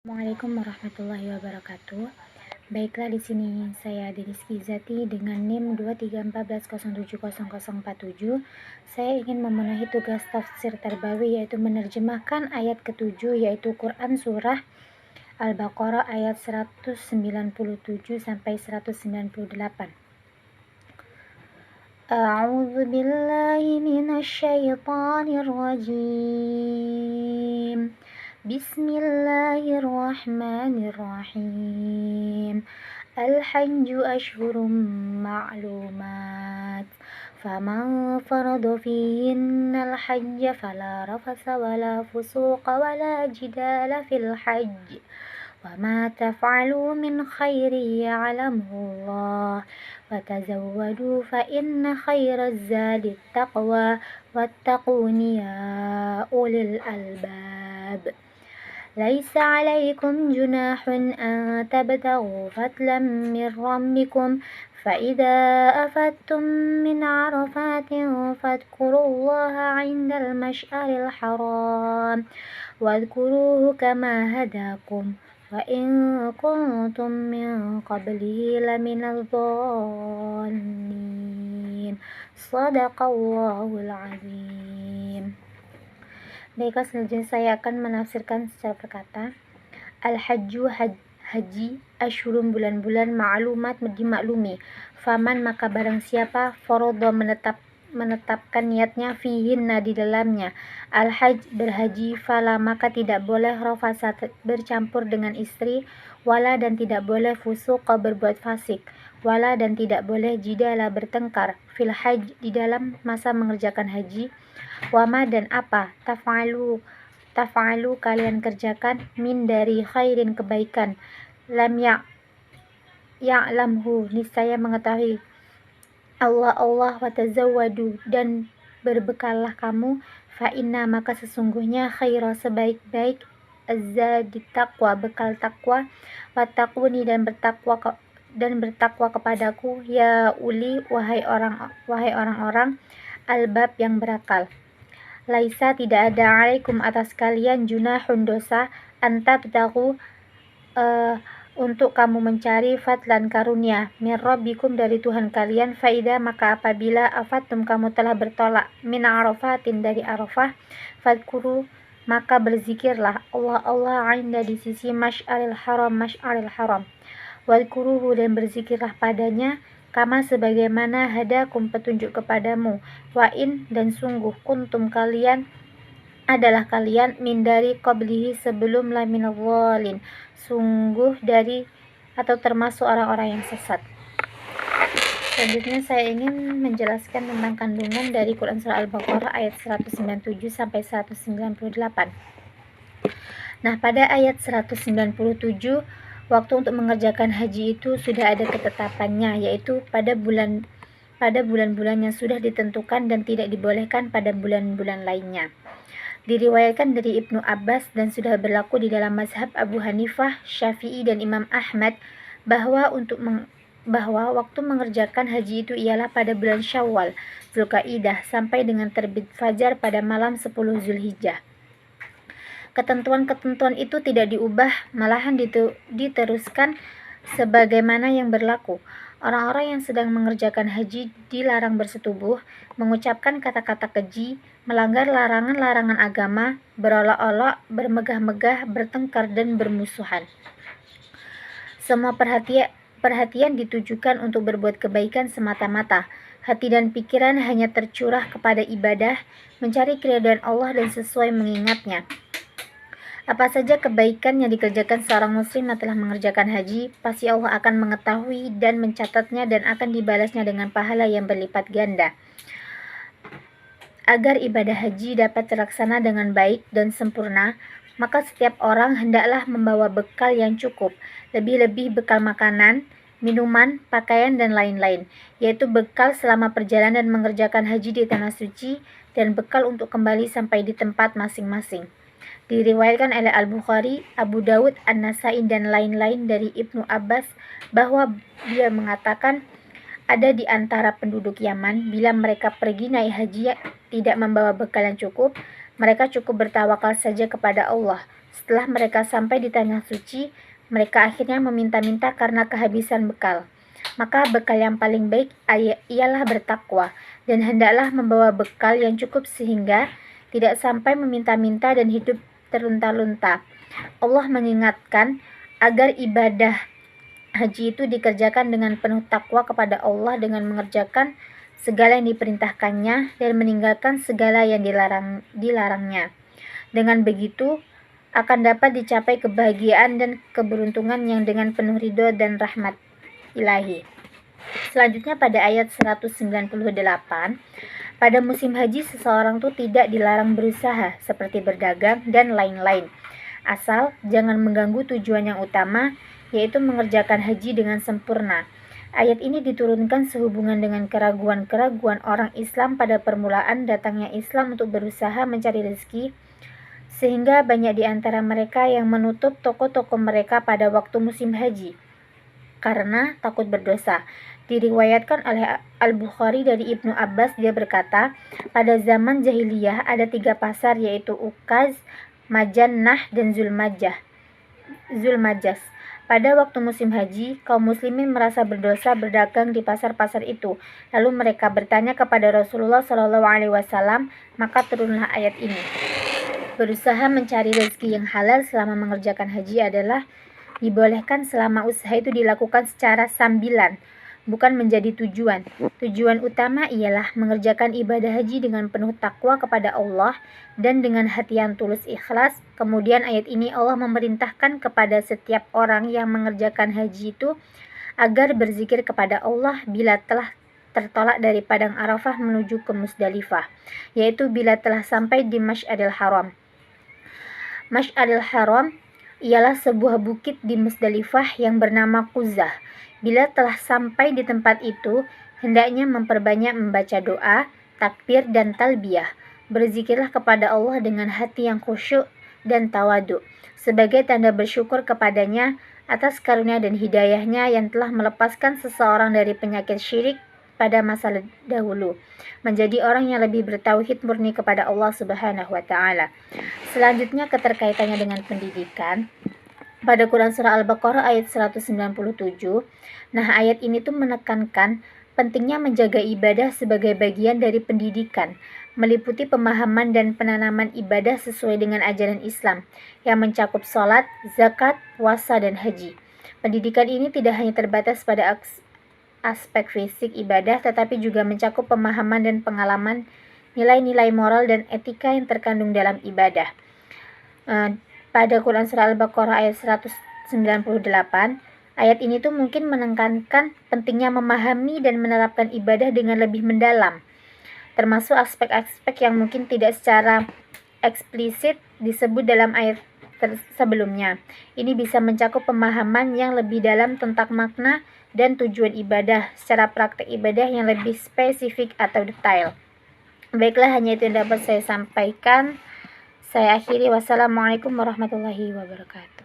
Assalamualaikum warahmatullahi wabarakatuh. Baiklah, di sini saya Rizky Zati dengan NIM 234107047. Saya ingin memenuhi tugas tafsir terbaru, yaitu menerjemahkan ayat ke-7, yaitu Quran surah Al-Baqarah ayat 197 sampai 198. A'udzu billahi minasyaitonir rajim. Bismillahirrahmanirrahim. Al-hajju ashhurum ma'lumat. Faman farada fihinna al-hajja fala rafasa wala fusuqa wala jidala fil hajj. وما تفعلوا من خير يعلمه الله وتزودوا فإن خير الزاد التقوى واتقون يا أولي الألباب. ليس عليكم جناح أن تبتغوا فضلا من ربكم فإذا أفدتم من عرفات فاذكروا الله عند المشعر الحرام واذكروه كما هداكم وإن كنتم من قبله لمن الضالين. Shadaqallahul azim. Baiklah, selanjutnya saya akan menafsirkan secara berkata. Al-hajju haji, asyurum bulan-bulan, ma'lumat dimaklumi. Faman maka barang siapa, faradha menetapkan niatnya, fihinna di dalamnya, al-hajj berhaji, fala maka tidak boleh rafasa bercampur dengan istri, wala dan tidak boleh fusuqa berbuat fasik, wala dan tidak boleh jidala bertengkar, fil hajj di dalam masa mengerjakan haji, wama dan apa, taf'alu kalian kerjakan, min dari khairin kebaikan, lam ya'lamhu niscaya mengetahui Allah wa tazawwadu dan berbekallah kamu, fa inna maka sesungguhnya khaira sebaik-baik azzadi taqwa bekal takwa, wattaquni dan bertakwa kepadaku, ya uli wahai orang-orang albab yang berakal. Laisa tidak ada alaikum atas kalian junahun dosa, antabtagu untuk kamu mencari fadlan karunia, min rabbikum dari Tuhan kalian, faida maka apabila afatum kamu telah bertolak, min arafatin dari Arafah, fadkuru maka berzikirlah Allah inda di sisi masy'aril haram, wadkuruhu dan berzikirlah padanya, kama sebagaimana hadakum petunjuk kepadamu, wa in dan sungguh kuntum kalian adalah kalian min dari qablihi sebelum laminal dhalin sungguh dari atau termasuk orang-orang yang sesat. Selanjutnya saya ingin menjelaskan tentang kandungan dari Quran surah Al-Baqarah ayat 197 sampai 198. Nah, pada ayat 197 waktu untuk mengerjakan haji itu sudah ada ketetapannya, yaitu pada bulan-bulan yang sudah ditentukan dan tidak dibolehkan pada bulan-bulan lainnya. Diriwayatkan dari Ibnu Abbas dan sudah berlaku di dalam mazhab Abu Hanifah, Syafi'i dan Imam Ahmad bahwa waktu mengerjakan haji itu ialah pada bulan Syawal, Zulkaidah sampai dengan terbit fajar pada malam 10 Zulhijjah. Ketentuan-ketentuan itu tidak diubah, malahan diteruskan sebagaimana yang berlaku. Orang-orang yang sedang mengerjakan haji dilarang bersetubuh, mengucapkan kata-kata keji, melanggar larangan-larangan agama, berolok-olok, bermegah-megah, bertengkar dan bermusuhan. Semua perhatian ditujukan untuk berbuat kebaikan semata-mata. Hati dan pikiran hanya tercurah kepada ibadah, mencari keridhaan Allah dan sesuai mengingatnya. Apa saja kebaikan yang dikerjakan seorang muslim yang telah mengerjakan haji, pasti Allah akan mengetahui dan mencatatnya dan akan dibalasnya dengan pahala yang berlipat ganda. Agar ibadah haji dapat terlaksana dengan baik dan sempurna, maka setiap orang hendaklah membawa bekal yang cukup, lebih-lebih bekal makanan, minuman, pakaian, dan lain-lain, yaitu bekal selama perjalanan mengerjakan haji di tanah suci dan bekal untuk kembali sampai di tempat masing-masing. Diriwayatkan oleh Al-Bukhari, Abu Dawud, An-Nasai dan lain-lain dari Ibnu Abbas bahwa dia mengatakan, ada di antara penduduk Yaman bila mereka pergi naik haji tidak membawa bekal yang cukup, Mereka cukup bertawakal saja kepada Allah. Setelah mereka sampai di tanah suci, mereka akhirnya meminta-minta karena kehabisan bekal. Maka bekal yang paling baik ialah bertakwa, dan hendaklah membawa bekal yang cukup sehingga tidak sampai meminta-minta dan hidup terlunta-lunta. Allah mengingatkan agar ibadah haji itu dikerjakan dengan penuh takwa kepada Allah dengan mengerjakan segala yang diperintahkannya dan meninggalkan segala yang dilarangnya. Dengan begitu, akan dapat dicapai kebahagiaan dan keberuntungan yang dengan penuh ridho dan rahmat ilahi. Selanjutnya pada ayat 198, pada musim haji seseorang tuh tidak dilarang berusaha seperti berdagang dan lain-lain, asal jangan mengganggu tujuan yang utama, yaitu mengerjakan haji dengan sempurna. Ayat ini diturunkan sehubungan dengan keraguan-keraguan orang Islam pada permulaan datangnya Islam untuk berusaha mencari rezeki, sehingga banyak di antara mereka yang menutup toko-toko mereka pada waktu musim haji karena takut berdosa. Diriwayatkan oleh Al-Bukhari dari Ibnu Abbas, dia berkata, pada zaman jahiliyah ada 3 pasar, yaitu Ukaz, Majannah, dan Zulmajas. Pada waktu musim haji, kaum muslimin merasa berdosa berdagang di pasar-pasar itu. Lalu mereka bertanya kepada Rasulullah SAW, maka turunlah ayat ini. Berusaha mencari rezeki yang halal selama mengerjakan haji adalah dibolehkan selama usaha itu dilakukan secara sambilan, bukan menjadi tujuan. Tujuan utama ialah mengerjakan ibadah haji dengan penuh takwa kepada Allah dan dengan hati yang tulus ikhlas. Kemudian ayat ini Allah memerintahkan kepada setiap orang yang mengerjakan haji itu agar berzikir kepada Allah bila telah tertolak dari Padang Arafah menuju ke Musdalifah, yaitu bila telah sampai di Masy'aril Haram. Masy'aril Haram ialah sebuah bukit di Musdalifah yang bernama Quzah. Bila telah sampai di tempat itu, hendaknya memperbanyak membaca doa, takbir, dan talbiyah. Berzikirlah kepada Allah dengan hati yang khusyuk dan tawadu, sebagai tanda bersyukur kepadanya atas karunia dan hidayahnya yang telah melepaskan seseorang dari penyakit syirik pada masa dahulu, menjadi orang yang lebih bertauhid murni kepada Allah Subhanahu wa Ta'ala. Selanjutnya keterkaitannya dengan pendidikan. Pada Quran Surah Al-Baqarah ayat 197, nah ayat ini tuh menekankan pentingnya menjaga ibadah sebagai bagian dari pendidikan, meliputi pemahaman dan penanaman ibadah sesuai dengan ajaran Islam, yang mencakup sholat, zakat, puasa, dan haji. Pendidikan ini tidak hanya terbatas pada aspek fisik ibadah, tetapi juga mencakup pemahaman dan pengalaman, nilai-nilai moral dan etika yang terkandung dalam ibadah. Pada Quran Surah Al-Baqarah ayat 198, ayat ini tuh mungkin menekankan pentingnya memahami dan menerapkan ibadah dengan lebih mendalam, termasuk aspek-aspek yang mungkin tidak secara eksplisit disebut dalam ayat sebelumnya. Ini bisa mencakup pemahaman yang lebih dalam tentang makna dan tujuan ibadah secara praktek ibadah yang lebih spesifik atau detail. Baiklah, hanya itu yang dapat saya sampaikan. Saya akhiri. Wassalamualaikum warahmatullahi wabarakatuh.